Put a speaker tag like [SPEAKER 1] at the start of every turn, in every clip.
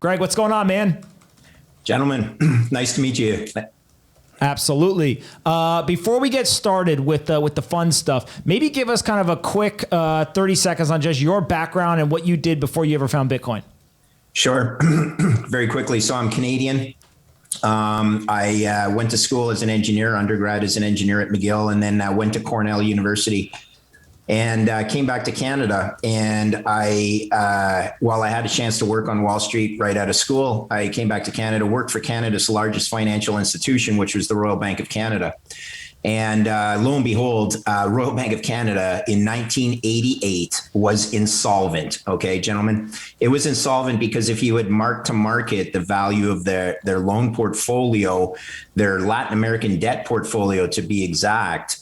[SPEAKER 1] Greg, what's going on, man?
[SPEAKER 2] Gentlemen, nice to meet you.
[SPEAKER 1] Absolutely. Before we get started with the fun stuff, maybe give us kind of a quick 30 seconds on just your background and what you did before you ever found Bitcoin.
[SPEAKER 2] Sure. Very quickly. So I'm Canadian. I went to school as an engineer, undergrad as an engineer at McGill, and then went to Cornell University and came back to Canada. And while I had a chance to work on Wall Street right out of school, I came back to Canada, worked for Canada's largest financial institution, which was the Royal Bank of Canada. And lo and behold, Royal Bank of Canada in 1988 was insolvent. Okay, gentlemen, it was insolvent because if you had marked to market the value of their loan portfolio, their Latin American debt portfolio to be exact,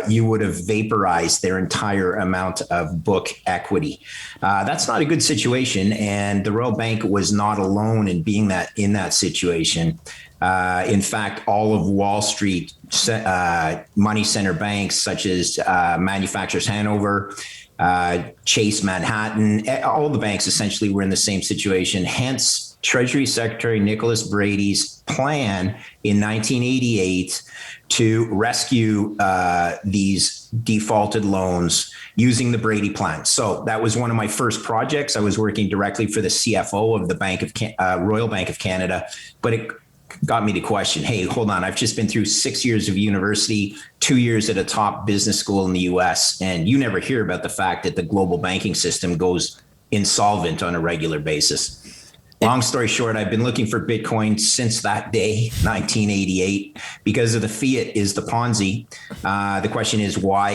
[SPEAKER 2] you would have vaporized their entire amount of book equity. That's not a good situation. And the Royal Bank was not alone in being in that situation. In fact, all of Wall Street money center banks such as Manufacturers Hanover, Chase Manhattan, all the banks essentially were in the same situation. Hence, Treasury Secretary Nicholas Brady's plan in 1988 to rescue these defaulted loans using the Brady plan. So that was one of my first projects. I was working directly for the CFO of the Royal Bank of Canada, but it got me to question, hey, hold on, I've just been through 6 years of university, 2 years at a top business school in the US, and you never hear about the fact that the global banking system goes insolvent on a regular basis. Long story short, I've been looking for Bitcoin since that day, 1988, because of the fiat is the Ponzi. The question is, why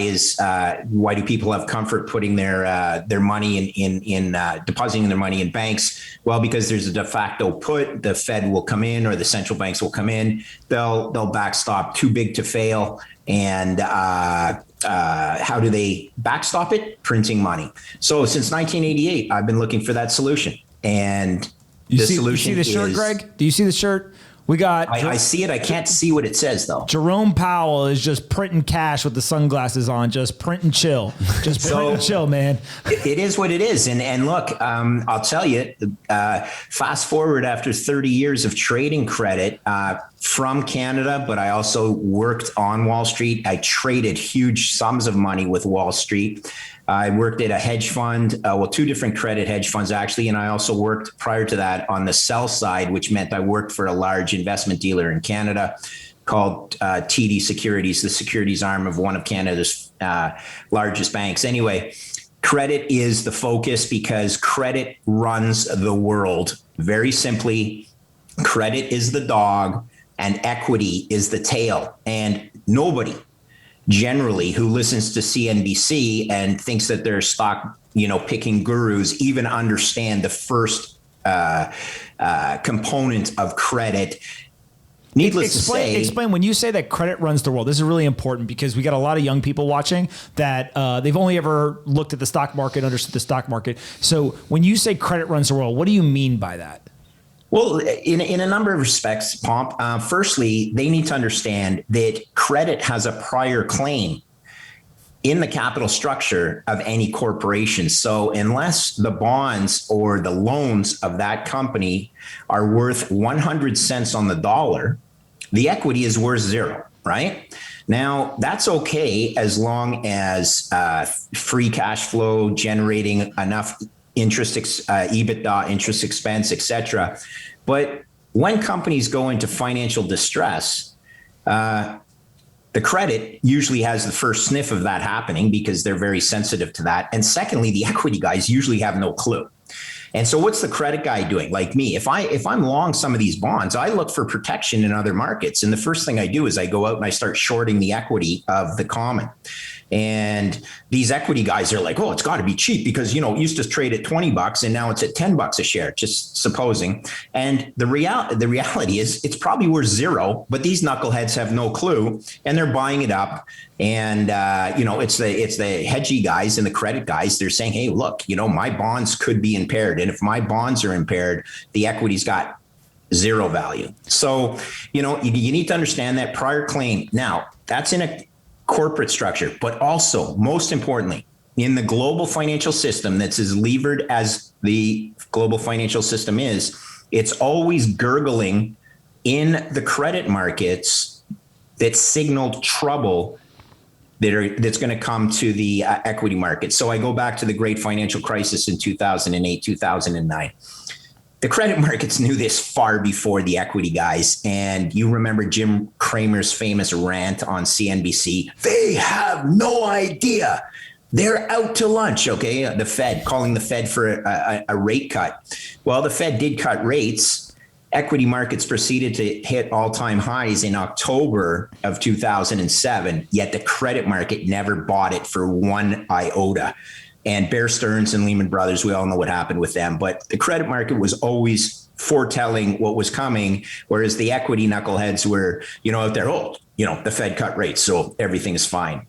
[SPEAKER 2] do people have comfort putting their money in depositing their money in banks? Well, because there's a de facto put, the Fed will come in or the central banks will come in. They'll backstop, too big to fail. And how do they backstop it? Printing money. So since 1988, I've been looking for that solution. And
[SPEAKER 1] you see the shirt, Greg? Do you see the shirt? We got.
[SPEAKER 2] I see it. I can't see what it says though.
[SPEAKER 1] Jerome Powell is just printing cash with the sunglasses on, just print and chill, just print and chill, man.
[SPEAKER 2] It is what it is, and look, I'll tell you. Fast forward after 30 years of trading credit from Canada, but I also worked on Wall Street. I traded huge sums of money with Wall Street. I worked at a hedge fund, two different credit hedge funds actually, and I also worked prior to that on the sell side, which meant I worked for a large investment dealer in Canada called TD Securities, the securities arm of one of Canada's largest banks. Anyway, credit is the focus because credit runs the world. Very simply, credit is the dog and equity is the tail. And nobody generally who listens to CNBC and thinks that they're stock, picking gurus even understand the first component of credit. Needless to say,
[SPEAKER 1] explain when you say that credit runs the world. This is really important because we got a lot of young people watching that they've only ever looked at the stock market, understood the stock market. So when you say credit runs the world, what do you mean by that?
[SPEAKER 2] Well, in a number of respects, Pomp. Firstly, they need to understand that credit has a prior claim in the capital structure of any corporation. So unless the bonds or the loans of that company are worth 100 cents on the dollar, the equity is worth zero, right? Now, that's okay as long as free cash flow generating enough interest, EBITDA, interest expense, et cetera. But when companies go into financial distress, the credit usually has the first sniff of that happening because they're very sensitive to that. And secondly, the equity guys usually have no clue. And so what's the credit guy doing? Like me, if I'm long some of these bonds, I look for protection in other markets. And the first thing I do is I go out and I start shorting the equity of the common. And these equity guys are like, oh, it's got to be cheap because, it used to trade at $20 and now it's at $10 a share, just supposing. And the reality is it's probably worth zero, but these knuckleheads have no clue and they're buying it up. And, it's the hedgy guys and the credit guys. They're saying, hey, look, my bonds could be impaired. And if my bonds are impaired, the equity's got zero value. So, you need to understand that prior claim. Now, that's in a corporate structure, but also most importantly, in the global financial system that's as levered as the global financial system is, it's always gurgling in the credit markets that signaled trouble that's going to come to the equity market. So I go back to the great financial crisis in 2008, 2009. The credit markets knew this far before the equity guys. And you remember Jim Cramer's famous rant on CNBC. They have no idea. They're out to lunch, okay? The Fed, calling the Fed for a rate cut. Well, the Fed did cut rates. Equity markets proceeded to hit all-time highs in October of 2007, yet the credit market never bought it for one iota. And Bear Stearns and Lehman Brothers, we all know what happened with them. But the credit market was always foretelling what was coming, whereas the equity knuckleheads were, out there, the Fed cut rates, so everything is fine.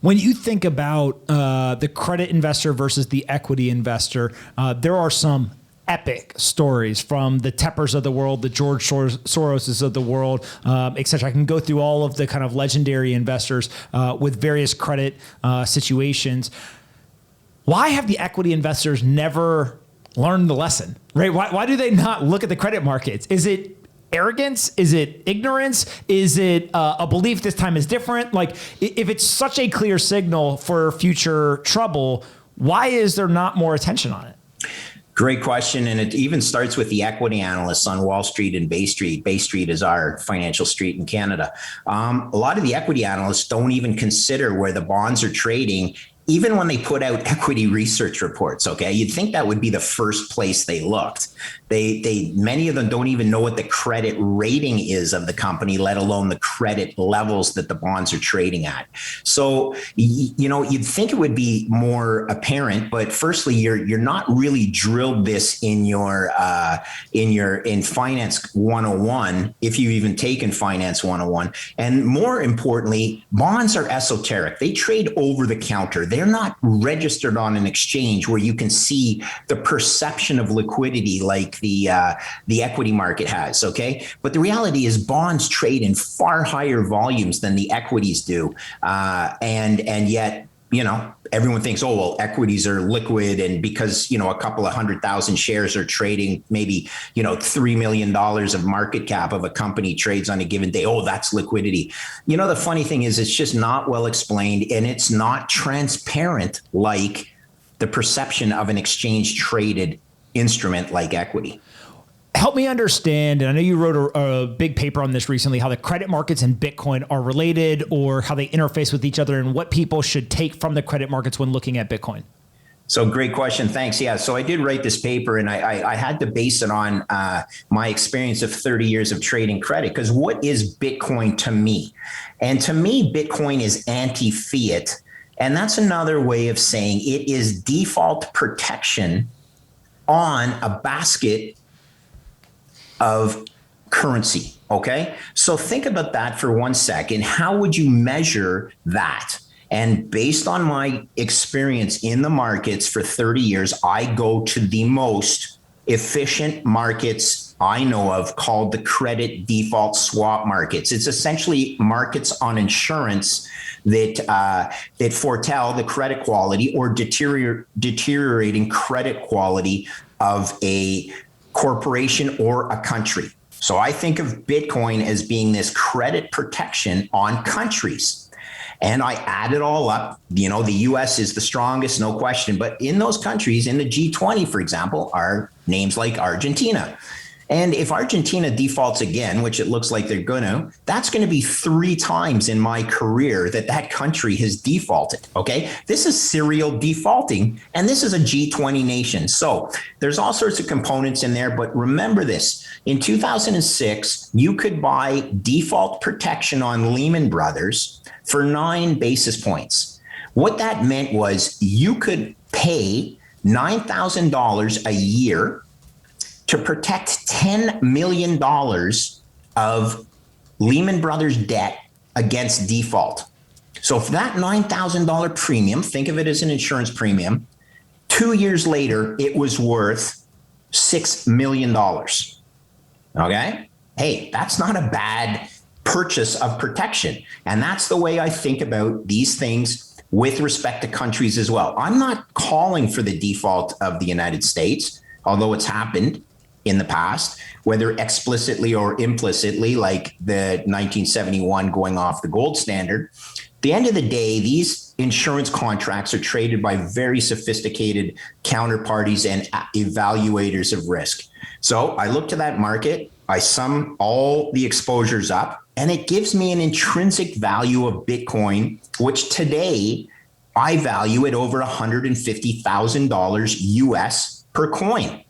[SPEAKER 1] When you think about the credit investor versus the equity investor, there are some epic stories from the Teppers of the world, the George Soroses of the world, et cetera. I can go through all of the kind of legendary investors with various credit situations. Why have the equity investors never learned the lesson, right? Why do they not look at the credit markets? Is it arrogance? Is it ignorance? Is it a belief this time is different? Like, if it's such a clear signal for future trouble, why is there not more attention on it?
[SPEAKER 2] Great question. And it even starts with the equity analysts on Wall Street and Bay Street. Bay Street is our financial street in Canada. A lot of the equity analysts don't even consider where the bonds are trading, even when they put out equity research reports. Okay, you'd think that would be the first place they looked. Many of them don't even know what the credit rating is of the company, let alone the credit levels that the bonds are trading at. So, you'd think it would be more apparent, but firstly, you're not really drilled this in Finance 101, if you've even taken Finance 101. And more importantly, bonds are esoteric. They trade over the counter. They're not registered on an exchange where you can see the perception of liquidity like the equity market has, okay? But the reality is bonds trade in far higher volumes than the equities do. And yet, everyone thinks, oh, well, equities are liquid. And because, a couple of 100,000 shares are trading, maybe, $3 million of market cap of a company trades on a given day. Oh, that's liquidity. The funny thing is it's just not well explained, and it's not transparent like the perception of an exchange traded instrument like equity.
[SPEAKER 1] Help me understand, and I know you wrote a big paper on this recently, how the credit markets and Bitcoin are related or how they interface with each other and what people should take from the credit markets when looking at Bitcoin.
[SPEAKER 2] So great question. Thanks. Yeah. So I did write this paper, and I had to base it on my experience of 30 years of trading credit. Because what is Bitcoin to me? And to me, Bitcoin is anti-fiat. And that's another way of saying it is default protection on a basket of currency. Okay. So think about that for 1 second. How would you measure that? And based on my experience in the markets for 30 years, I go to the most efficient markets I know of, called the credit default swap markets. It's essentially markets on insurance that foretell the credit quality or deteriorating credit quality of a corporation or a country. So I think of Bitcoin as being this credit protection on countries. And I add it all up. The US is the strongest, no question. But in those countries, in the G20, for example, are names like Argentina. And if Argentina defaults again, which it looks like they're going to, that's going to be 3 times in my career that country has defaulted. Okay, this is serial defaulting, and this is a G20 nation. So there's all sorts of components in there. But remember this: in 2006, you could buy default protection on Lehman Brothers for 9 basis points. What that meant was you could pay $9,000 a year to protect $10 million of Lehman Brothers debt against default. So if that $9,000 premium, think of it as an insurance premium, 2 years later, it was worth $6 million. Okay? Hey, that's not a bad purchase of protection. And that's the way I think about these things with respect to countries as well. I'm not calling for the default of the United States, although it's happened in the past, whether explicitly or implicitly, like the 1971 going off the gold standard. At the end of the day, these insurance contracts are traded by very sophisticated counterparties and evaluators of risk. So I look to that market, I sum all the exposures up, and it gives me an intrinsic value of Bitcoin, which today I value at over $150,000 US per coin.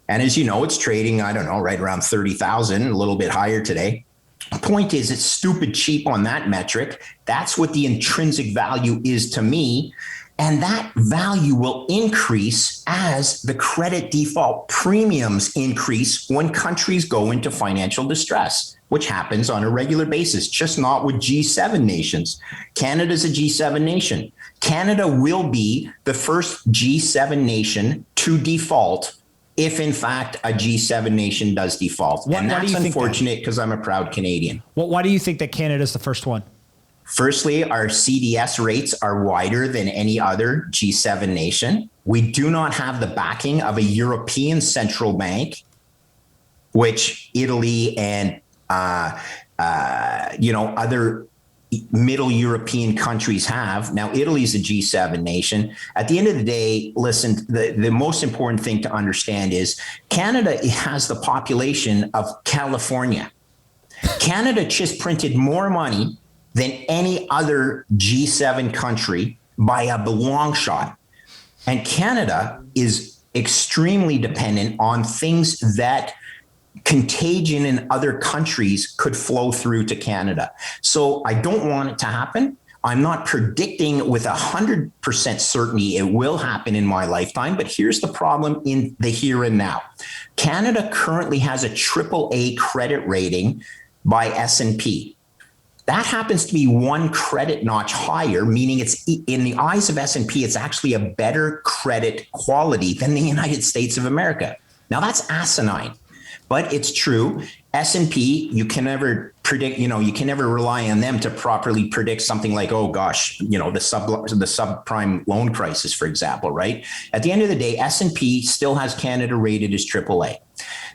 [SPEAKER 2] And as you know, it's trading, I don't know, right around 30,000, a little bit higher today. The point is, it's stupid cheap on that metric. That's what the intrinsic value is to me. And that value will increase as the credit default premiums increase when countries go into financial distress, which happens on a regular basis, just not with G7 nations. Canada's a G7 nation. Canada will be the first G7 nation to default if in fact a G7 nation does default. And that's unfortunate because I'm a proud Canadian.
[SPEAKER 1] Well, why do you think that Canada's the first one?
[SPEAKER 2] Firstly, our CDS rates are wider than any other G7 nation. We do not have the backing of a European central bank, which Italy and other middle European countries have. Now, Italy's a G7 nation. At the end of the day, listen, the most important thing to understand is Canada has the population of California. Canada just printed more money than any other G7 country by a long shot. And Canada is extremely dependent on things that contagion in other countries could flow through to Canada. So I don't want it to happen. I'm not predicting with 100% certainty it will happen in my lifetime, but here's the problem in the here and now. Canada currently has a AAA credit rating by S&P. That happens to be one credit notch higher, meaning it's in the eyes of S&P, it's actually a better credit quality than the United States of America. Now that's asinine. But it's true. S&P, you can never predict, you can never rely on them to properly predict something like, oh gosh, the subprime loan crisis, for example, right? At the end of the day, S&P still has Canada rated as AAA.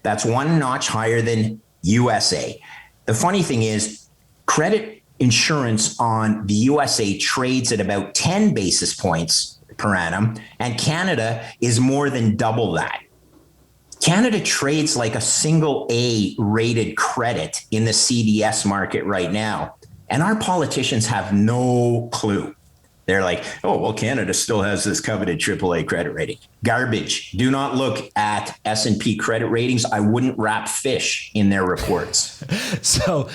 [SPEAKER 2] That's one notch higher than USA. The funny thing is, credit insurance on the USA trades at about 10 basis points per annum, and Canada is more than double that. Canada trades like a single A rated credit in the CDS market right now. And our politicians have no clue. They're like, oh, well, Canada still has this coveted AAA credit rating. Garbage. Do not look at S&P credit ratings. I wouldn't wrap fish in their reports.
[SPEAKER 1] So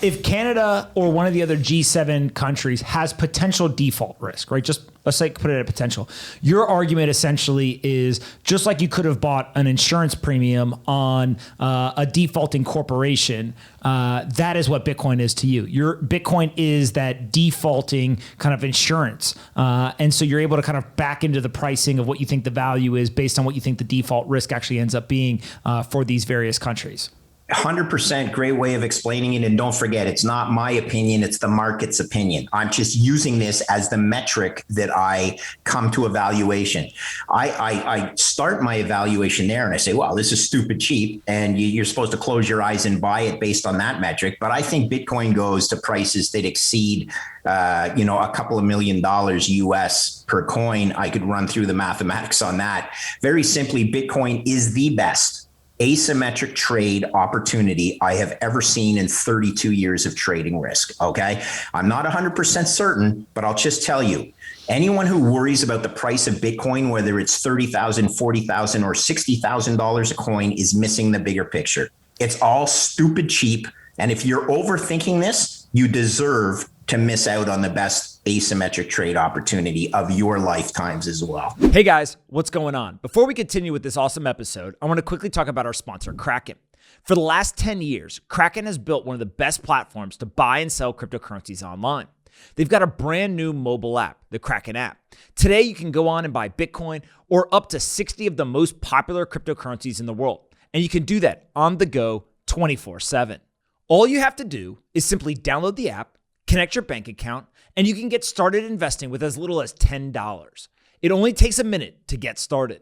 [SPEAKER 1] if Canada or one of the other G7 countries has potential default risk, right? Just let's say put it at potential. Your argument essentially is just like you could have bought an insurance premium on a defaulting corporation, that is what Bitcoin is to you. Your Bitcoin is that defaulting kind of insurance. And so you're able to kind of back into the pricing of what you think the value is based on what you think the default risk actually ends up being for these various countries.
[SPEAKER 2] 100% great way of explaining it. And don't forget, it's not my opinion, it's the market's opinion. I'm just using this as the metric that I come to evaluation. I start my evaluation there and I say, well, this is stupid cheap. And you're supposed to close your eyes and buy it based on that metric. But I think Bitcoin goes to prices that exceed, a couple of $1 million US per coin. I could run through the mathematics on that. Very simply, Bitcoin is the best asymmetric trade opportunity I have ever seen in 32 years of trading risk. Okay. I'm not 100% certain, but I'll just tell you, anyone who worries about the price of Bitcoin, whether it's $30,000, $40,000 or $60,000 a coin, is missing the bigger picture. It's all stupid cheap. And if you're overthinking this, you deserve to miss out on the best asymmetric trade opportunity of your lifetimes as well.
[SPEAKER 1] Hey guys, what's going on? Before we continue with this awesome episode, I want to quickly talk about our sponsor, Kraken. For the last 10 years, Kraken has built one of the best platforms to buy and sell cryptocurrencies online. They've got a brand new mobile app, the Kraken app. Today, you can go on and buy Bitcoin or up to 60 of the most popular cryptocurrencies in the world. And you can do that on the go 24/7. All you have to do is simply download the app,
[SPEAKER 3] Connect your bank account, and you can get started investing with as little as $10. It only takes a minute to get started.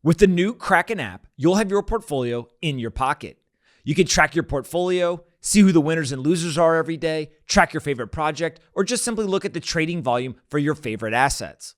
[SPEAKER 3] With the new Kraken app, you'll have your portfolio in your pocket. You can track your portfolio, see who the winners and losers are every day, track your favorite project, or just simply look at the trading volume for your favorite assets.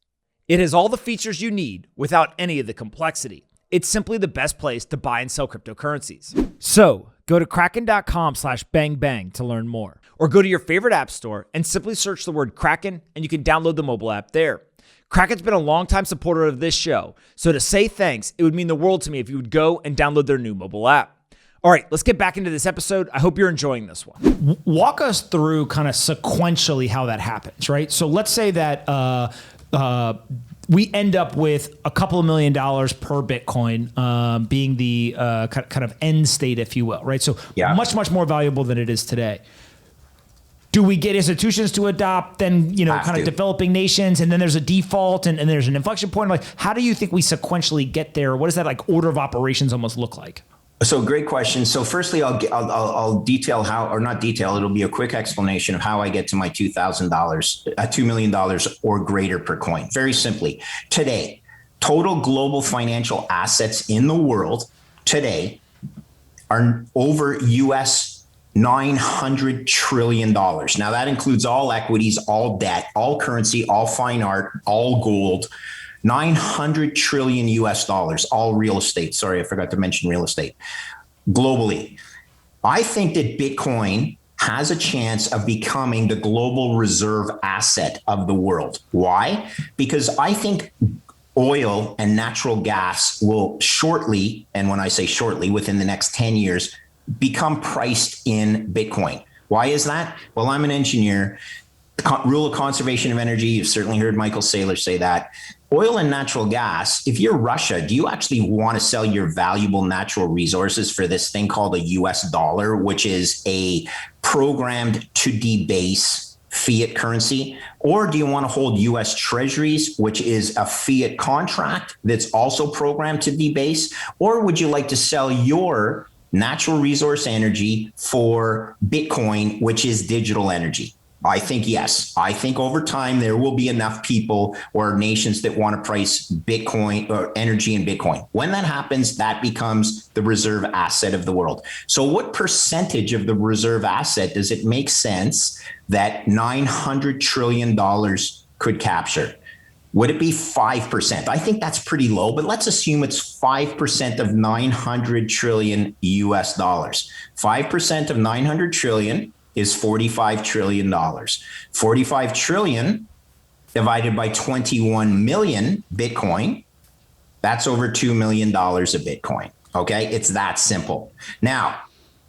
[SPEAKER 3] It has all the features you need without any of the complexity. It's simply the best place to buy and sell cryptocurrencies. So go to kraken.com/bangbang to learn more, or go to your favorite app store and simply search the word Kraken, and you can download the mobile app there. Kraken's been a longtime supporter of this show, so to say thanks, it would mean the world to me if you would go and download their new mobile app. All right, let's get back into this episode. I hope you're enjoying this one.
[SPEAKER 1] Walk us through kind of sequentially how that happens, right? So let's say that we end up with a couple of $1 million per Bitcoin being the kind of end state, if you will, right? So much, much more valuable than it is today. Do we get institutions to adopt, then, kind of developing nations, and then there's a default and there's an inflection point? Like, how do you think we sequentially get there? What does that like order of operations almost look like?
[SPEAKER 2] So great question. So firstly, I'll detail how, or not detail, it'll be a quick explanation of how I get to my $2,000, $2 million or greater per coin. Very simply, today, total global financial assets in the world today are over US $900 trillion. Now that includes all equities, all debt, all currency, all fine art, all gold. 900 trillion US dollars, all real estate. Sorry, I forgot to mention real estate globally. I think that Bitcoin has a chance of becoming the global reserve asset of the world. Why? Because I think oil and natural gas will shortly, and when I say shortly, within the next 10 years, become priced in Bitcoin. Why is that? Well, I'm an engineer. Rule of conservation of energy. You've certainly heard Michael Saylor say that. Oil and natural gas, if you're Russia, do you actually want to sell your valuable natural resources for this thing called a US dollar, which is a programmed to debase fiat currency? Or do you want to hold US treasuries, which is a fiat contract that's also programmed to debase? Or would you like to sell your natural resource energy for Bitcoin, which is digital energy? I think yes. I think over time there will be enough people or nations that want to price Bitcoin or energy in Bitcoin. When that happens, that becomes the reserve asset of the world. So what percentage of the reserve asset does it make sense that $900 trillion could capture? Would it be 5%? I think that's pretty low, but let's assume it's 5% of 900 trillion US dollars. 5% of 900 trillion is $45 trillion. 45 trillion divided by 21 million Bitcoin, that's over $2 million a Bitcoin. Okay, it's that simple. Now,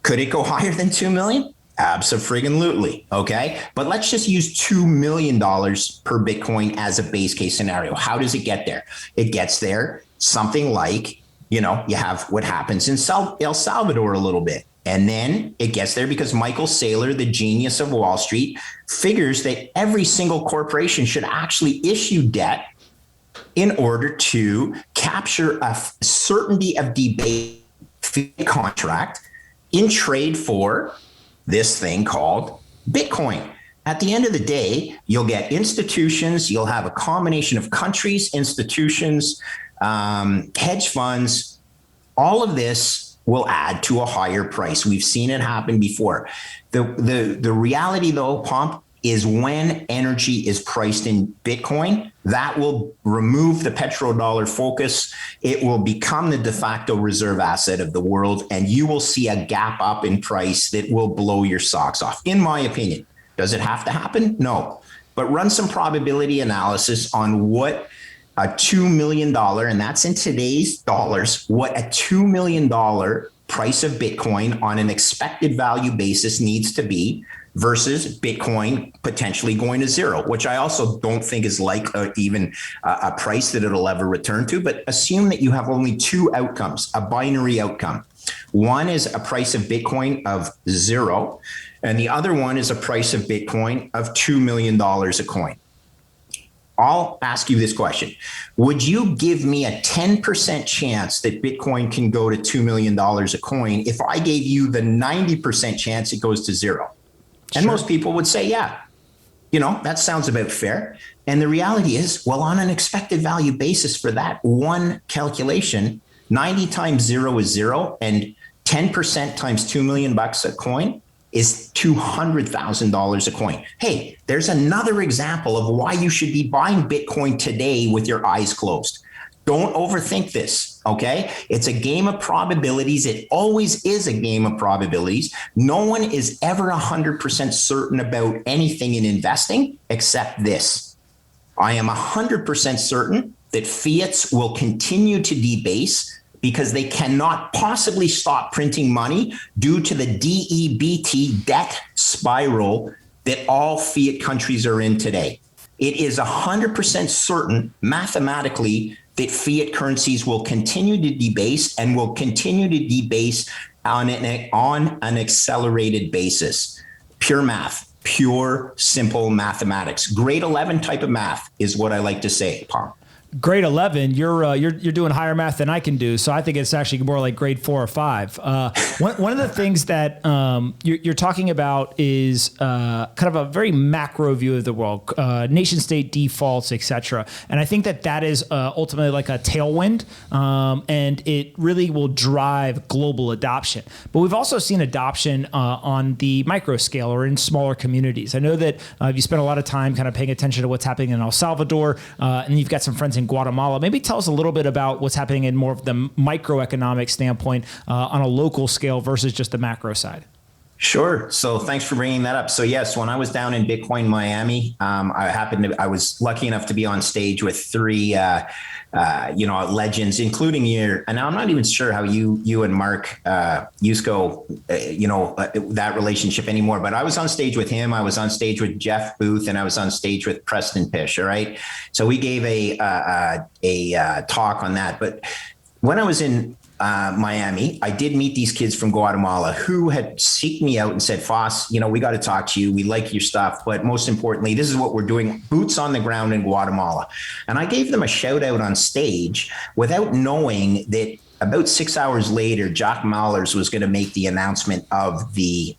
[SPEAKER 2] could it go higher than 2 million? Abso-friggin-lutely. Okay, but let's just use $2 million per Bitcoin as a base case scenario. How does it get there? It gets there something like, you have what happens in El Salvador a little bit. And then it gets there because Michael Saylor, the genius of Wall Street, figures that every single corporation should actually issue debt in order to capture a certainty of debate contract in trade for this thing called Bitcoin. At the end of the day, you'll get institutions, you'll have a combination of countries, institutions, hedge funds, all of this will add to a higher price. We've seen it happen before. The reality, though, Pomp, is when energy is priced in Bitcoin, that will remove the petrodollar focus. It will become the de facto reserve asset of the world, and you will see a gap up in price that will blow your socks off, in my opinion. Does it have to happen? No. But run some probability analysis on what a $2 million, and that's in today's dollars, what a $2 million price of Bitcoin on an expected value basis needs to be versus Bitcoin potentially going to zero, which I also don't think is like even a price that it'll ever return to. But assume that you have only two outcomes, a binary outcome. One is a price of Bitcoin of zero, and the other one is a price of Bitcoin of $2 million a coin. I'll ask you this question. Would you give me a 10% chance that Bitcoin can go to $2 million a coin if I gave you the 90% chance it goes to zero? And most people would say, yeah. That sounds about fair. And the reality is, well, on an expected value basis for that one calculation, 90 times 0 is 0, and 10% times $2 million a coin is $200,000 a coin. Hey, there's another example of why you should be buying Bitcoin today with your eyes closed. Don't overthink this, okay? It's a game of probabilities. It always is a game of probabilities. No one is ever 100% certain about anything in investing except this. I am 100% certain that fiats will continue to debase because they cannot possibly stop printing money due to the DEBT debt spiral that all fiat countries are in today. It is 100% certain mathematically that fiat currencies will continue to debase and will continue to debase on an accelerated basis. Pure math, pure, simple mathematics. Grade 11 type of math is what I like to say, Pomp.
[SPEAKER 1] Grade 11, you're doing higher math than I can do, so I think it's actually more like grade 4 or 5. One of the things that you're talking about is kind of a very macro view of the world, nation state defaults, etc. And I think that is ultimately like a tailwind, and it really will drive global adoption. But we've also seen adoption on the micro scale or in smaller communities. I know that you spent a lot of time kind of paying attention to what's happening in El Salvador, and you've got some friends in Guatemala. Maybe tell us a little bit about what's happening in more of the microeconomic standpoint on a local scale versus just the macro side.
[SPEAKER 2] Sure. So thanks for bringing that up. So yes, when I was down in Bitcoin Miami, I was lucky enough to be on stage with three, legends, including and I'm not even sure how you and Mark Yusko, that relationship anymore, but I was on stage with him. I was on stage with Jeff Booth, and I was on stage with Preston Pish. All right. So we gave a talk on that. But when I was in Miami, I did meet these kids from Guatemala who had seeked me out and said, Foss, we got to talk to you. We like your stuff. But most importantly, this is what we're doing, boots on the ground in Guatemala. And I gave them a shout out on stage without knowing that about 6 hours later, Jack Mallers was going to make the announcement of the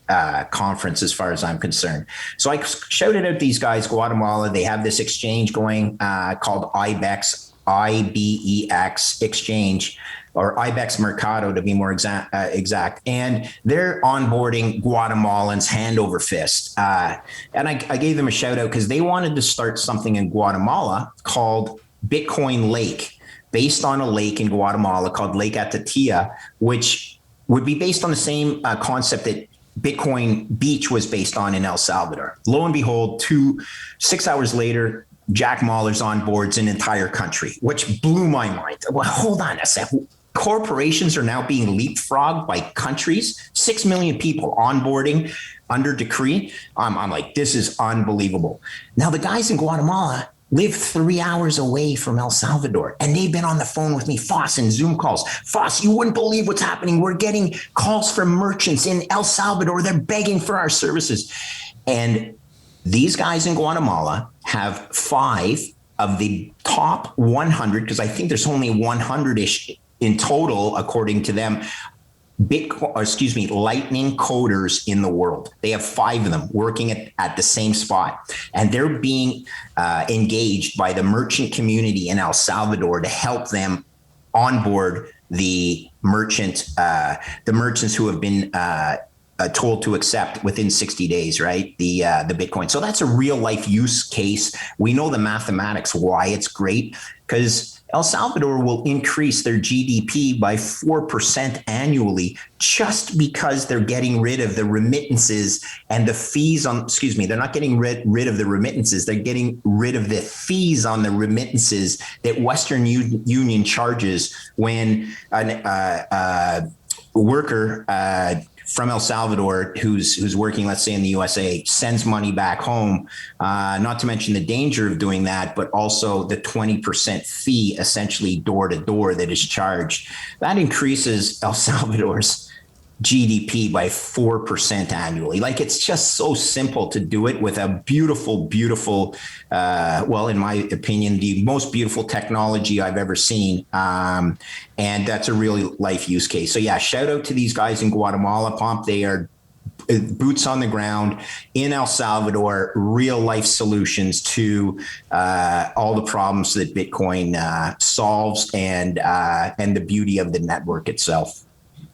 [SPEAKER 2] conference, as far as I'm concerned. So I shouted out these guys, Guatemala. They have this exchange going called IBEX, IBEX exchange, or IBEX Mercado to be more exact. And they're onboarding Guatemalans hand over fist. And I gave them a shout out because they wanted to start something in Guatemala called Bitcoin Lake, based on a lake in Guatemala called Lake Atatia, which would be based on the same concept that Bitcoin Beach was based on in El Salvador. Lo and behold, 6 hours later, Jack Mallers onboards an entire country, which blew my mind. Well, hold on a second. Corporations are now being leapfrogged by countries, 6 million people onboarding under decree. I'm like, this is unbelievable. Now, the guys in Guatemala live 3 hours away from El Salvador, and they've been on the phone with me, Foss, and Zoom calls. Foss, you wouldn't believe what's happening. We're getting calls from merchants in El Salvador. They're begging for our services. And these guys in Guatemala have 5 of the top 100, because I think there's only 100-ish in total, according to them, Lightning coders in the world. They have 5 of them working at the same spot, and they're being engaged by the merchant community in El Salvador to help them onboard the merchants who have been told to accept within 60 days, right? The Bitcoin. So that's a real life use case. We know the mathematics why it's great, because El Salvador will increase their GDP by 4% annually just because they're getting rid of the remittances and the fees on, they're not getting rid of the remittances. They're getting rid of the fees on the remittances that Western Union charges when a worker from El Salvador who's working, let's say in the USA, sends money back home, not to mention the danger of doing that, but also the 20% fee essentially door to door that is charged. That increases El Salvador's GDP by 4% annually. Like, it's just so simple to do it with a beautiful, in my opinion, the most beautiful technology I've ever seen. And that's a really life use case. So yeah, shout out to these guys in Guatemala, Pomp. They are boots on the ground in El Salvador, real life solutions to all the problems that Bitcoin solves, and the beauty of the network itself.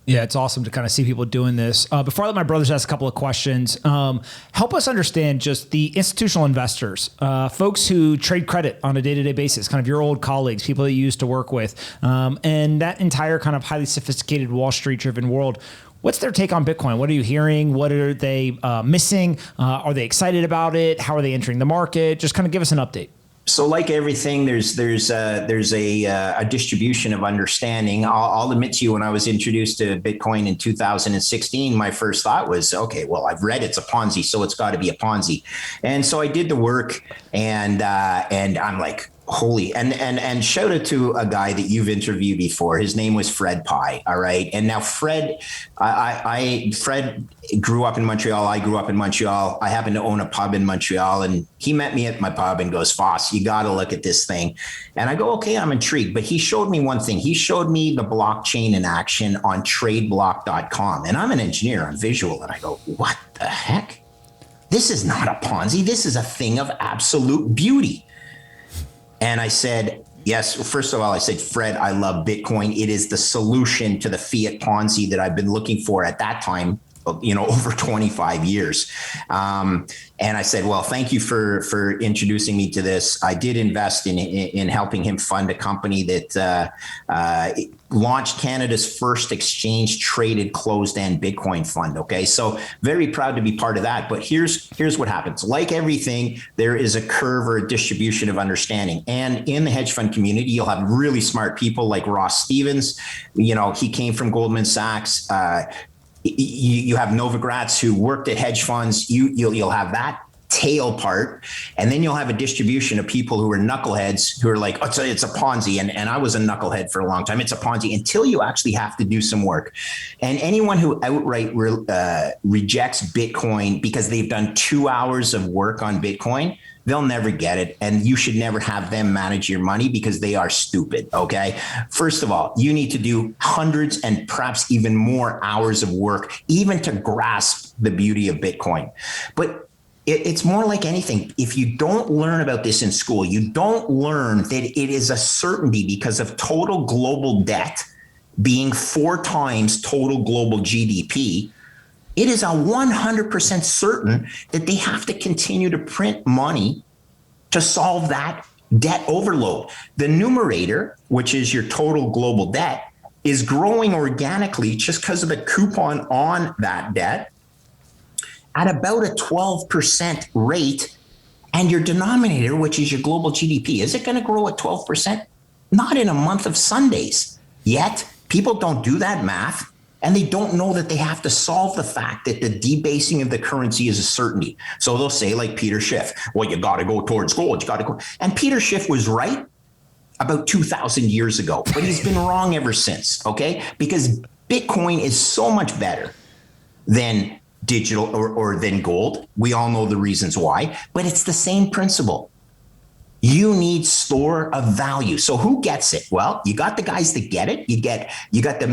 [SPEAKER 1] Yeah, it's awesome to kind of see people doing this. Before I let my brothers ask a couple of questions, help us understand just the institutional investors, folks who trade credit on a day-to-day basis, kind of your old colleagues, people that you used to work with, and that entire kind of highly sophisticated Wall Street-driven world. What's their take on Bitcoin? What are you hearing? What are they missing? Are they excited about it? How are they entering the market? Just kind of give us an update.
[SPEAKER 2] So, like everything, there's a distribution of understanding. I'll admit to you, when I was introduced to Bitcoin in 2016, my first thought was, okay, well, I've read it's a Ponzi, so it's got to be a Ponzi. And so I did the work, and I'm like, holy, and shout out to a guy that you've interviewed before. His name was Fred Pye. All right. And now Fred grew up in Montreal. I grew up in Montreal. I happen to own a pub in Montreal, and he met me at my pub and goes, Foss, you got to look at this thing. And I go, okay, I'm intrigued. But he showed me one thing. He showed me the blockchain in action on tradeblock.com. And I'm an engineer, I'm visual. And I go, what the heck? This is not a Ponzi. This is a thing of absolute beauty. And I said, yes, first of all, I said, Fred, I love Bitcoin. It is the solution to the fiat Ponzi that I've been looking for at that time, over 25 years. And I said, well, thank you for introducing me to this. I did invest in helping him fund a company that launched Canada's first exchange traded closed-end Bitcoin fund. Okay, so very proud to be part of that. But here's what happens. Like everything, there is a curve or a distribution of understanding. And in the hedge fund community, you'll have really smart people like Ross Stevens. He came from Goldman Sachs. You have Novogratz who worked at hedge funds. You'll have that tail part, and then you'll have a distribution of people who are knuckleheads who are like, oh, it's a Ponzi. And I was a knucklehead for a long time. It's a Ponzi until you actually have to do some work. And anyone who outright rejects Bitcoin because they've done 2 hours of work on Bitcoin, they'll never get it. And you should never have them manage your money because they are stupid. Okay. First of all, you need to do hundreds and perhaps even more hours of work, even to grasp the beauty of Bitcoin. But it's more like anything. If you don't learn about this in school, you don't learn that it is a certainty because of total global debt being 4 times total global GDP. It is a 100% certain that they have to continue to print money to solve that debt overload. The numerator, which is your total global debt, is growing organically just because of the coupon on that debt at about a 12% rate. And your denominator, which is your global GDP, is it going to grow at 12%? Not in a month of Sundays. Yet people don't do that math. And they don't know that they have to solve the fact that the debasing of the currency is a certainty. So they'll say, like Peter Schiff, well, you got to go towards gold. You got to go. And Peter Schiff was right about 2,000 years ago, but he's been wrong ever since. Okay, because Bitcoin is so much better than digital or than gold. We all know the reasons why, but it's the same principle. You need store of value. So who gets it? Well, you got the guys that get it. You got the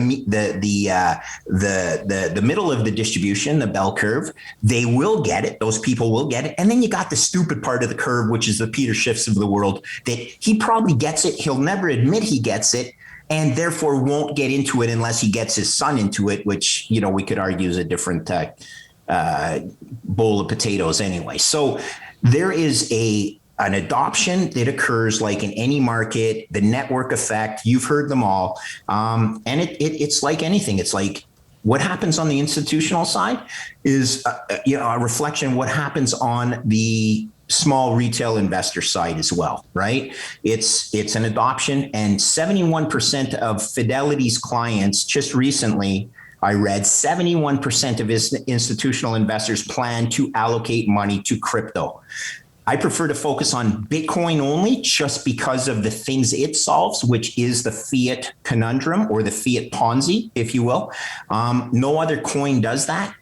[SPEAKER 2] middle of the distribution, the bell curve. They will get it. Those people will get it. And then you got the stupid part of the curve, which is the Peter Schiffs of the world, that he probably gets it. He'll never admit he gets it, and therefore won't get into it unless he gets his son into it, which, we could argue is a different bowl of potatoes anyway. So there is an adoption that occurs like in any market, the network effect, you've heard them all. And it's like anything. It's like what happens on the institutional side is a reflection of what happens on the small retail investor side as well, right? It's an adoption, and 71% of Fidelity's clients just recently, I read 71% of his institutional investors plan to allocate money to crypto. I prefer to focus on Bitcoin only just because of the things it solves, which is the fiat conundrum or the fiat Ponzi, if you will. No other coin does that,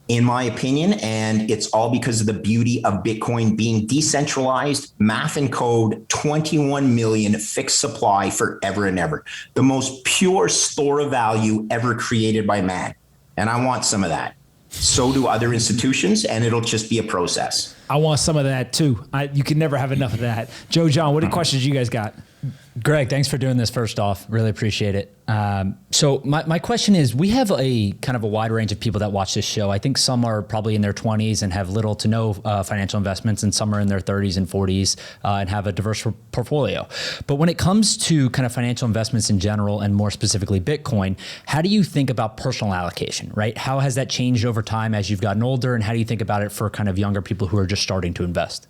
[SPEAKER 2] in my opinion, and it's all because of the beauty of Bitcoin being decentralized, math and code, 21 million fixed supply forever and ever. The most pure store of value ever created by man. And I want some of that. So do other institutions, and it'll just be a process.
[SPEAKER 1] I want some of that too. You can never have enough of that. Joe, John, what questions you guys got?
[SPEAKER 4] Greg, thanks for doing this first off. Really appreciate it. So my question is, we have a kind of a wide range of people that watch this show. I think some are probably in their 20s and have little to no financial investments, and some are in their 30s and 40s and have a diverse portfolio. But when it comes to kind of financial investments in general, and more specifically Bitcoin, how do you think about personal allocation, right? How has that changed over time as you've gotten older, and how do you think about it for kind of younger people who are just starting to invest?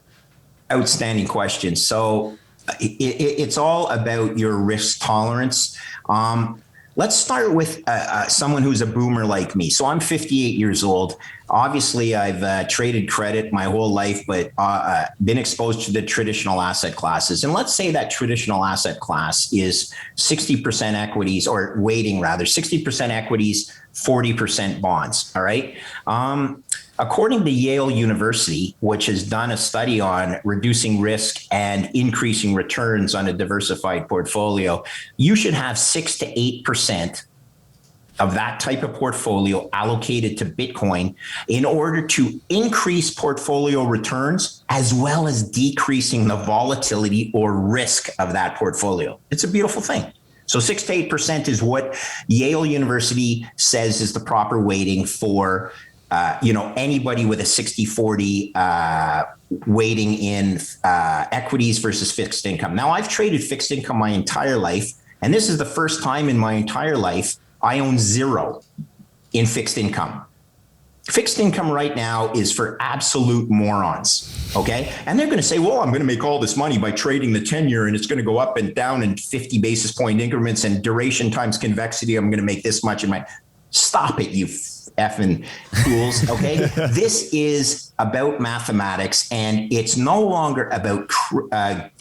[SPEAKER 2] Outstanding question. So it's all about your risk tolerance. Let's start with someone who's a boomer like me. So I'm 58 years old. Obviously, I've traded credit my whole life, but been exposed to the traditional asset classes. And let's say that traditional asset class is 60% equities, or weighting rather, 60% equities, 40% bonds. All right. According to Yale University, which has done a study on reducing risk and increasing returns on a diversified portfolio, you should have 6 to 8% of that type of portfolio allocated to Bitcoin in order to increase portfolio returns, as well as decreasing the volatility or risk of that portfolio. It's a beautiful thing. So 6 to 8% is what Yale University says is the proper weighting for anybody with a 60-40 weighting in equities versus fixed income. Now, I've traded fixed income my entire life, and this is the first time in my entire life I own zero in fixed income. Fixed income right now is for absolute morons, okay? And they're going to say, well, I'm going to make all this money by trading the 10-year, and it's going to go up and down in 50 basis point increments, and duration times convexity, I'm going to make this much in my... Stop it, you effing fools, okay? This is about mathematics, and it's no longer about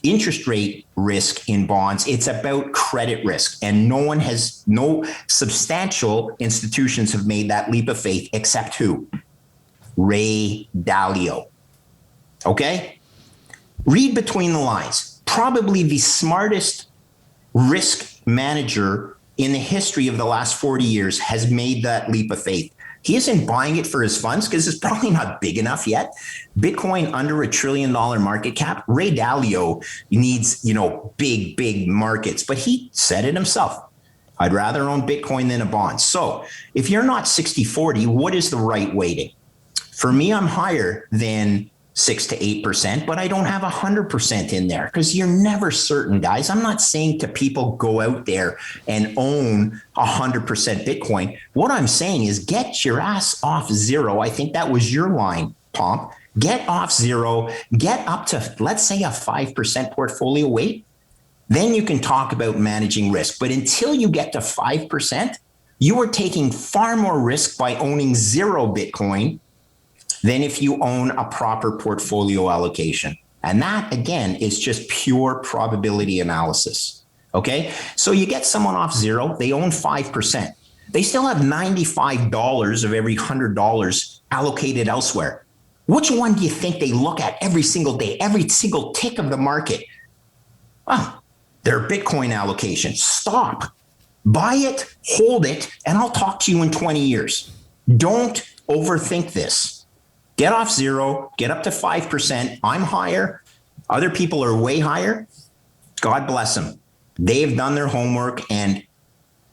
[SPEAKER 2] interest rate risk in bonds. It's about credit risk, and no substantial institutions have made that leap of faith, except who? Ray Dalio, okay? Read between the lines. Probably the smartest risk manager in the history of the last 40 years has made that leap of faith. He isn't buying it for his funds because it's probably not big enough yet. Bitcoin under $1 trillion market cap. Ray Dalio needs, big markets, but he said it himself. I'd rather own Bitcoin than a bond. So if you're not 60-40, what is the right weighting? For me, I'm higher than 6 to 8%, but I don't have 100% in there because you're never certain, guys. I'm not saying to people go out there and own 100% Bitcoin. What I'm saying is get your ass off zero. I think that was your line, Pomp. Get off zero, get up to, let's say, a 5% portfolio weight. Then you can talk about managing risk. But until you get to 5%, you are taking far more risk by owning zero Bitcoin than if you own a proper portfolio allocation. And that, again, is just pure probability analysis. Okay? So you get someone off zero, they own 5%. They still have $95 of every $100 allocated elsewhere. Which one do you think they look at every single day, every single tick of the market? Well, their Bitcoin allocation. Stop. Buy it, hold it, and I'll talk to you in 20 years. Don't overthink this. Get off zero, get up to 5%. I'm higher. Other people are way higher. God bless them. They've done their homework, and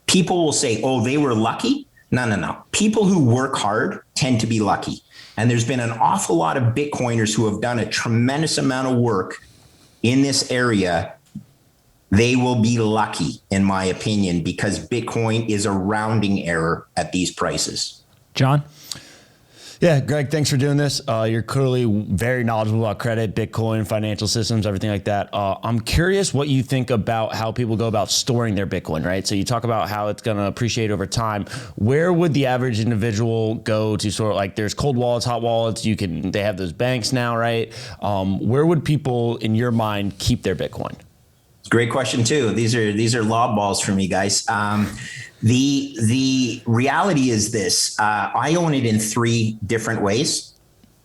[SPEAKER 2] people will say, oh, they were lucky. No. People who work hard tend to be lucky. And there's been an awful lot of Bitcoiners who have done a tremendous amount of work in this area. They will be lucky, in my opinion, because Bitcoin is a rounding error at these prices.
[SPEAKER 1] John?
[SPEAKER 5] Yeah, Greg, thanks for doing this. You're clearly very knowledgeable about credit, Bitcoin, financial systems, everything like that. I'm curious what you think about how people go about storing their Bitcoin, right? So you talk about how it's going to appreciate over time. Where would the average individual go to sort of, like, there's cold wallets, hot wallets, they have those banks now, right? Where would people, in your mind, keep their Bitcoin?
[SPEAKER 2] Great question too. These are lob balls for me, guys. The reality is this. I own it in 3 different ways.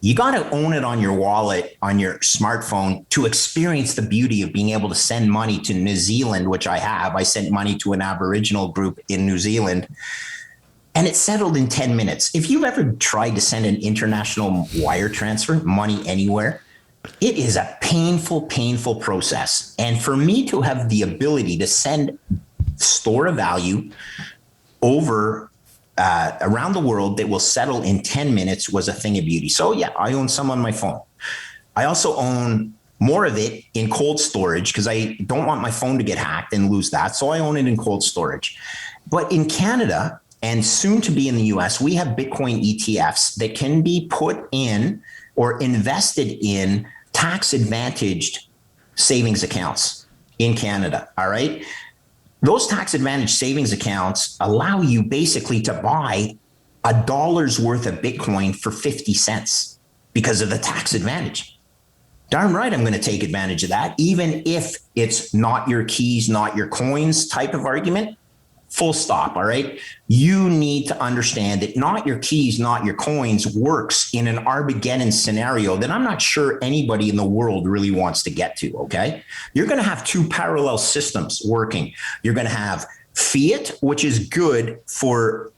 [SPEAKER 2] You got to own it on your wallet, on your smartphone, to experience the beauty of being able to send money to New Zealand, which I have. I sent money to an Aboriginal group in New Zealand. and it settled in 10 minutes. If you've ever tried to send an international wire transfer, money anywhere, it is a painful, painful process. And for me to have the ability to send store of value over around the world that will settle in 10 minutes was a thing of beauty. So yeah, I own some on my phone. I also own more of it in cold storage because I don't want my phone to get hacked and lose that. So I own it in cold storage. But in Canada and soon to be in the US, we have Bitcoin ETFs that can be put in or invested in tax advantaged savings accounts in Canada. All right. Those tax advantaged savings accounts allow you basically to buy $1 worth of Bitcoin for 50 cents because of the tax advantage. Darn right, I'm going to take advantage of that, even if it's not your keys, not your coins type of argument. Full stop. All right. You need to understand that not your keys, not your coins works in an Armageddon scenario that I'm not sure anybody in the world really wants to get to. Okay. You're going to have two parallel systems working. You're going to have fiat, which is good for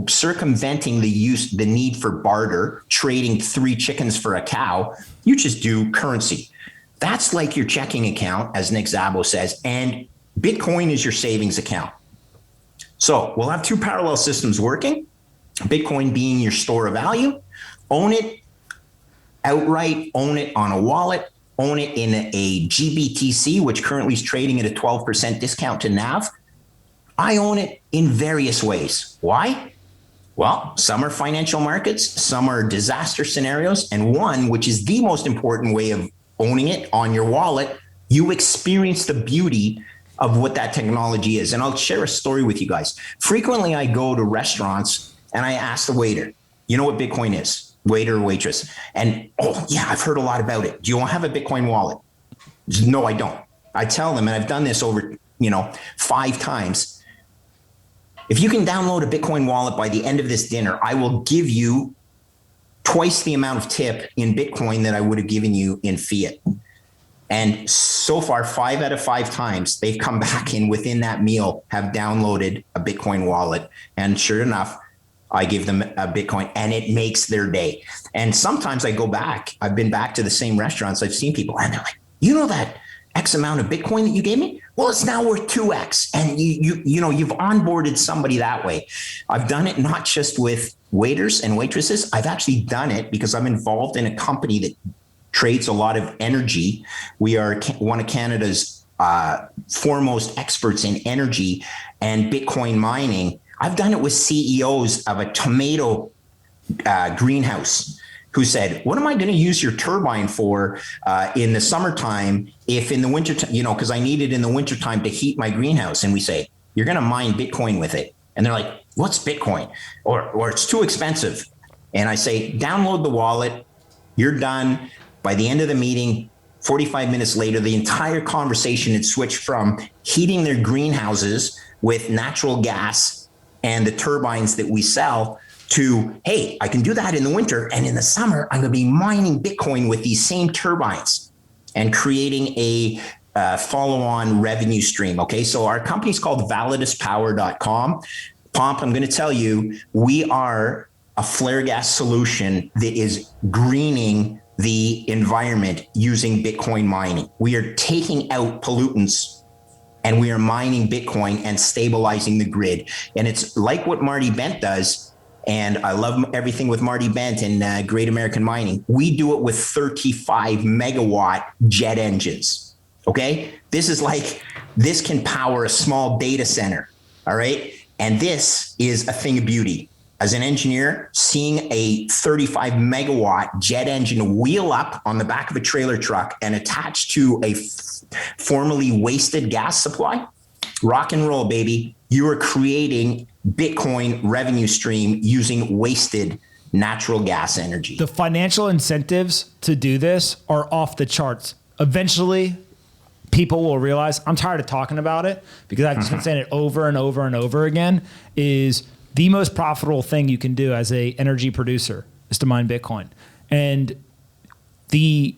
[SPEAKER 2] circumventing the need for barter, trading 3 chickens for a cow. You just do currency. That's like your checking account, as Nick Szabo says, and Bitcoin is your savings account. So we'll have two parallel systems working, Bitcoin being your store of value. Own it outright, own it on a wallet, own it in a GBTC, which currently is trading at a 12% discount to NAV. I own it in various ways. Why? Well, some are financial markets, some are disaster scenarios, and one, which is the most important way of owning it on your wallet, you experience the beauty of what that technology is. And I'll share a story with you guys. Frequently, I go to restaurants and I ask the waiter, you know what Bitcoin is? Waiter or waitress. And, oh, yeah, I've heard a lot about it. Do you have a Bitcoin wallet? No, I don't. I tell them, and I've done this over, 5 times. If you can download a Bitcoin wallet by the end of this dinner, I will give you twice the amount of tip in Bitcoin that I would have given you in fiat. And so far, 5 out of 5 times, they've come back and within that meal have downloaded a Bitcoin wallet. And sure enough, I give them a Bitcoin and it makes their day. And sometimes I go back. I've been back to the same restaurants. I've seen people and they're like, you know that X amount of Bitcoin that you gave me? Well, it's now worth 2X. And you've onboarded somebody that way. I've done it not just with waiters and waitresses. I've actually done it because I'm involved in a company that trades a lot of energy. We are one of Canada's foremost experts in energy and Bitcoin mining. I've done it with CEOs of a tomato greenhouse who said, what am I going to use your turbine for in the summertime if in the winter, because I need it in the wintertime to heat my greenhouse. And we say, you're going to mine Bitcoin with it. And they're like, what's Bitcoin? Or it's too expensive. And I say, download the wallet. You're done. By the end of the meeting, 45 minutes later, the entire conversation had switched from heating their greenhouses with natural gas and the turbines that we sell to, hey, I can do that in the winter. And in the summer, I'm going to be mining Bitcoin with these same turbines and creating a follow-on revenue stream. Okay, so our company's called ValidusPower.com. Pomp, I'm going to tell you, we are a flare gas solution that is greening the environment using Bitcoin mining. We are taking out pollutants and we are mining Bitcoin and stabilizing the grid. And it's like what Marty Bent does. And I love everything with Marty Bent and Great American Mining. We do it with 35 megawatt jet engines. Okay. This can power a small data center. All right. And this is a thing of beauty. As an engineer, seeing a 35 megawatt jet engine wheel up on the back of a trailer truck and attach to a formerly wasted gas supply, rock and roll, baby. You are creating Bitcoin revenue stream using wasted natural gas energy.
[SPEAKER 1] The financial incentives to do this are off the charts. Eventually, people will realize, I'm tired of talking about it because I've just been saying it over and over and over again, is the most profitable thing you can do as a energy producer is to mine Bitcoin. And the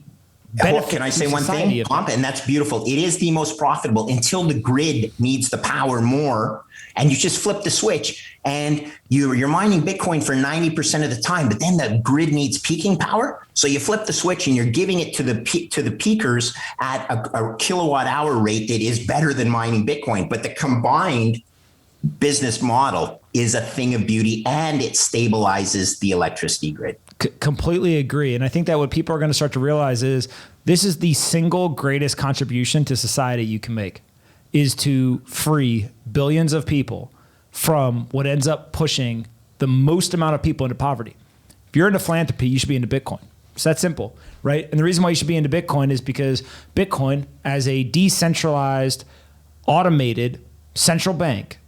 [SPEAKER 1] benefit.
[SPEAKER 2] Can I say
[SPEAKER 1] to
[SPEAKER 2] one
[SPEAKER 1] society
[SPEAKER 2] thing,
[SPEAKER 1] of
[SPEAKER 2] Pomp? And that's beautiful. It is the most profitable until the grid needs the power more, and you just flip the switch, and you're mining Bitcoin for 90% of the time, but then the grid needs peaking power. So you flip the switch and you're giving it to the peakers at a kilowatt hour rate that is better than mining Bitcoin. But the combined business model is a thing of beauty, and it stabilizes the electricity grid.
[SPEAKER 1] Completely agree. And I think that what people are going to start to realize is this is the single greatest contribution to society you can make, is to free billions of people from what ends up pushing the most amount of people into poverty. If you're into philanthropy, you should be into Bitcoin. It's that simple, right? And the reason why you should be into Bitcoin is because Bitcoin, as a decentralized, automated central bank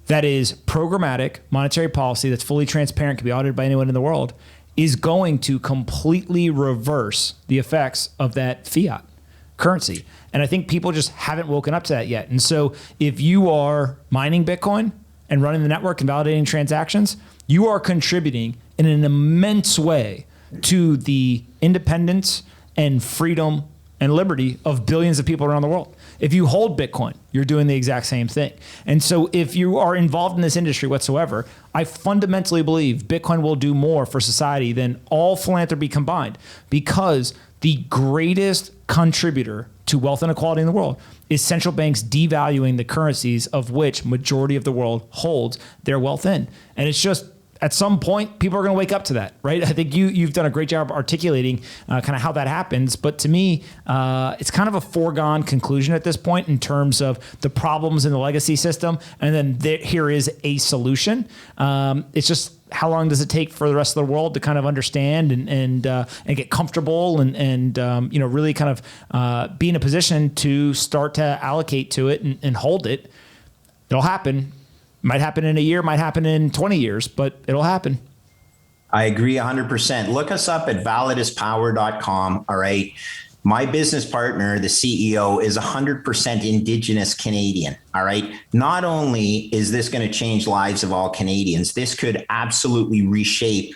[SPEAKER 1] that is programmatic monetary policy that's fully transparent, can be audited by anyone in the world, is going to completely reverse the effects of that fiat currency. And I think people just haven't woken up to that yet. And so if you are mining Bitcoin and running the network and validating transactions, you are contributing in an immense way to the independence and freedom and liberty of billions of people around the world. If you hold Bitcoin, you're doing the exact same thing. And so if you are involved in this industry whatsoever, I fundamentally believe Bitcoin will do more for society than all philanthropy combined, because the greatest contributor to wealth inequality in the world is central banks devaluing the currencies of which majority of the world holds their wealth in. And it's just, at some point, people are going to wake up to that, right? I think you've done a great job articulating kind of how that happens. But to me, it's kind of a foregone conclusion at this point in terms of the problems in the legacy system. And then here is a solution. It's just, how long does it take for the rest of the world to kind of understand and get comfortable and really kind of be in a position to start to allocate to it and hold it? It'll happen. Might happen in a year, might happen in 20 years, but it'll happen.
[SPEAKER 2] I agree 100%. Look us up at validuspower.com. All right. My business partner, the CEO, is 100% Indigenous Canadian. All right. Not only is this going to change lives of all Canadians, this could absolutely reshape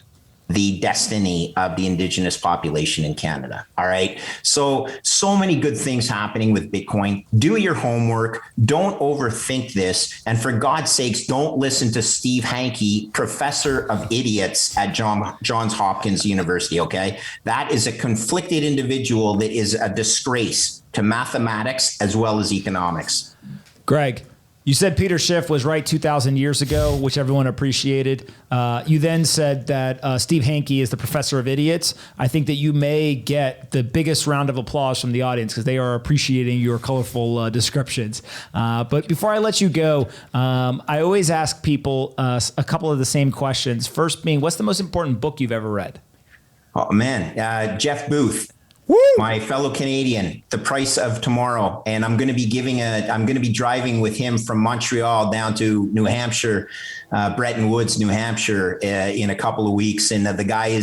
[SPEAKER 2] the destiny of the Indigenous population in Canada. All right. So many good things happening with Bitcoin. Do your homework. Don't overthink this. And for God's sakes, don't listen to Steve Hanke, professor of idiots at Johns Hopkins University. Okay. That is a conflicted individual that is a disgrace to mathematics as well as economics.
[SPEAKER 1] Greg, you said Peter Schiff was right 2,000 years ago, which everyone appreciated. You then said that Steve Hanke is the professor of idiots. I think that you may get the biggest round of applause from the audience because they are appreciating your colorful descriptions. But before I let you go, I always ask people a couple of the same questions. First being, what's the most important book you've ever read?
[SPEAKER 2] Oh, man. Jeff Booth. Woo! My fellow Canadian, The Price of Tomorrow. And I'm going to be driving with him from Montreal down to New Hampshire, Bretton Woods, New Hampshire, in a couple of weeks. And the guy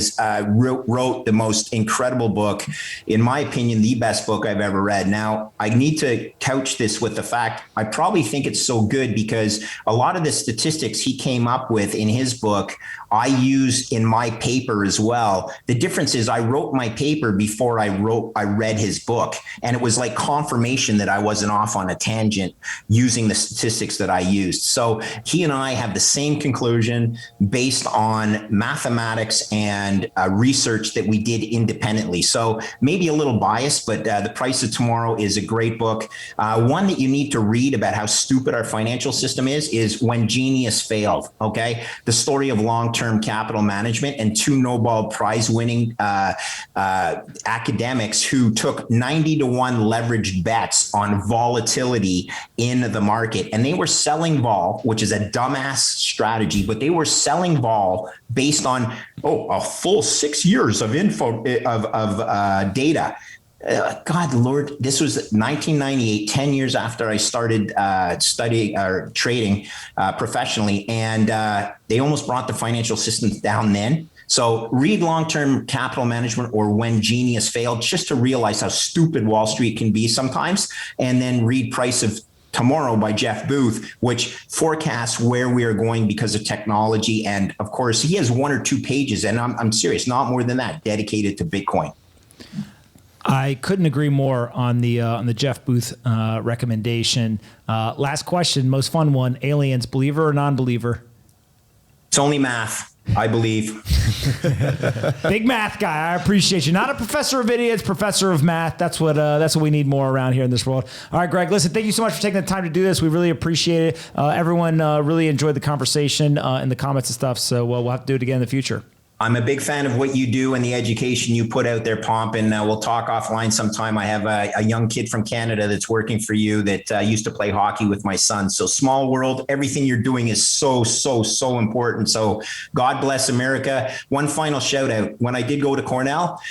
[SPEAKER 2] wrote the most incredible book, in my opinion, the best book I've ever read. Now, I need to couch this with the fact I probably think it's so good because a lot of the statistics he came up with in his book, I use in my paper as well. The difference is I wrote my paper before I read his book, and it was like confirmation that I wasn't off on a tangent using the statistics that I used. So he and I have the same conclusion based on mathematics and research that we did independently. So maybe a little biased, but The Price of Tomorrow is a great book. One that you need to read about how stupid our financial system is When Genius Failed. Okay. The story of long-term capital management and two Nobel Prize winning academics who took 90-to-1 leveraged bets on volatility in the market. And they were selling vol, which is a dumbass strategy, but they were selling vol based on, a full 6 years of data. God, Lord, this was 1998, 10 years after I started studying or trading professionally. And they almost brought the financial systems down then. So read Long-Term Capital Management or When Genius Failed, just to realize how stupid Wall Street can be sometimes. And then read Price of Tomorrow by Jeff Booth, which forecasts where we are going because of technology. And of course, he has 1 or 2 pages, and I'm serious, not more than that, dedicated to Bitcoin.
[SPEAKER 1] I couldn't agree more on the Jeff Booth recommendation. Last question, most fun one: aliens, believer or non-believer?
[SPEAKER 2] It's only math, I believe.
[SPEAKER 1] Big math guy. I appreciate you. Not a professor of idiots, professor of math. That's what we need more around here in this world. All right, Greg, listen, thank you so much for taking the time to do this. We really appreciate it. Everyone really enjoyed the conversation in the comments and stuff. So we'll have to do it again in the future.
[SPEAKER 2] I'm a big fan of what you do and the education you put out there, Pomp, and we'll talk offline sometime. I have a young kid from Canada that's working for you that used to play hockey with my son. So small world, everything you're doing is so important. So God bless America. One final shout out. When I did go to Cornell,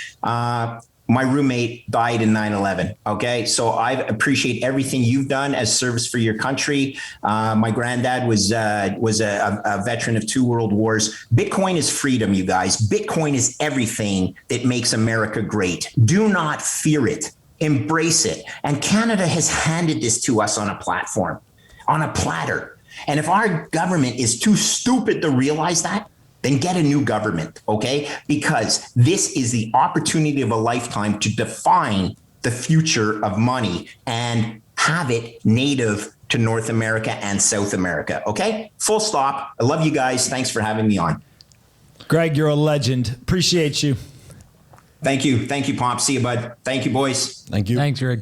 [SPEAKER 2] my roommate died in 9/11. Okay. So I appreciate everything you've done as service for your country. My granddad was a veteran of 2 world wars. Bitcoin is freedom, you guys. Bitcoin is everything that makes America great. Do not fear it. Embrace it. And Canada has handed this to us on a platform, on a platter. And if our government is too stupid to realize that, then get a new government, okay? Because this is the opportunity of a lifetime to define the future of money and have it native to North America and South America, okay? Full stop. I love you guys. Thanks for having me on.
[SPEAKER 1] Greg, you're a legend. Appreciate you.
[SPEAKER 2] Thank you. Thank you, Pomp. See you, bud. Thank you, boys.
[SPEAKER 5] Thank you.
[SPEAKER 4] Thanks, Greg.